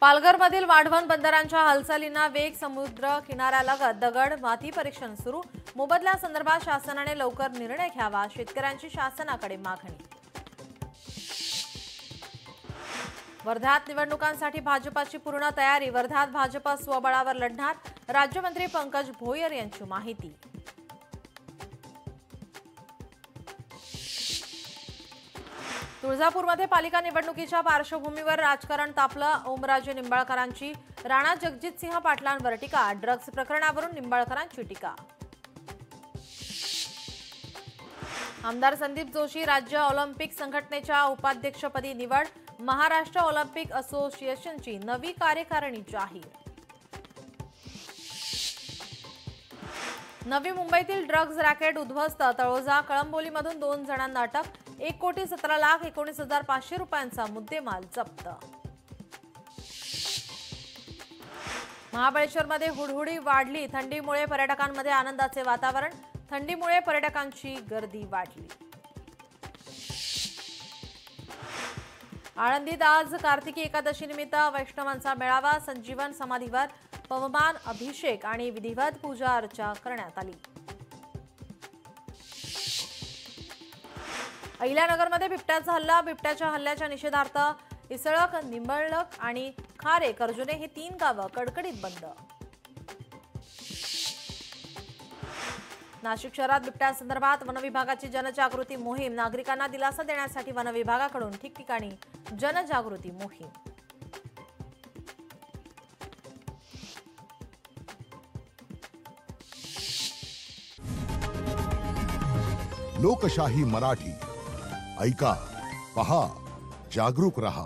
पालघरमधील वाढवण बंदरांच्या हालचालींना वेग, समुद्र किनाऱ्यालगत दगड माती परीक्षण सुरू। मोबदल्यासंदर्भात शासनाने लवकर निर्णय घ्यावा, शेतकऱ्यांची शासनाकडे मागणी। वर्ध्यात निवडणुकांसाठी भाजपाची पूर्ण तयारी। वर्ध्यात भाजप स्वबळावर लढणार, राज्यमंत्री पंकज भोयर यांची माहिती। तुळजापूरमध्ये पालिका निवडणुकीच्या पार्श्वभूमीवर राजकारण तापलं। ओमराजे निंबाळकरांची राणा जगजितसिंह पाटलांवर टीका। ड्रग्ज प्रकरणावरून निंबाळकरांची टीका। आमदार संदीप जोशी राज्य ऑलिम्पिक संघटनेच्या उपाध्यक्षपदी निवड। महाराष्ट्र ऑलिम्पिक असोसिएशनची नवी कार्यकारिणी जाहीर। नवी मुंबईतील ड्रग्ज रॅकेट उद्ध्वस्त। तळोजा कळंबोलीमधून 2 जणांना अटक। 1,17,19,500 रुपयांचा मुद्देमाल जप्त। महाबळेश्वरमध्ये हुडहुडी वाढली। थंडीमुळे पर्यटकांमध्ये आनंदाचे वातावरण। थंडीमुळे पर्यटकांची गर्दी वाढली। आळंदीत आज कार्तिकी एकादशी निमित्त वैष्णवांचा मेळावा। संजीवन समाधीवर पवमान अभिषेक आणि विधिवत पूजा अर्चा करण्यात आली। अहिल्यानगरमध्ये बिबट्याचा हल्ला। बिबट्याच्या हल्ल्याच्या निषेधार्थ इसळक, निंबळक आणि खारे कर्जुने ही 3 गावं कडकडीत बंद। नाशिक शहरात बिबट्यासंदर्भात वनविभागाची जनजागृती मोहीम। नागरिकांना दिलासा देण्यासाठी वनविभागाकडून ठिकठिकाणी जनजागृती मोहीम। लोकशाही मराठी ऐका, पहा, जागरूक रहा।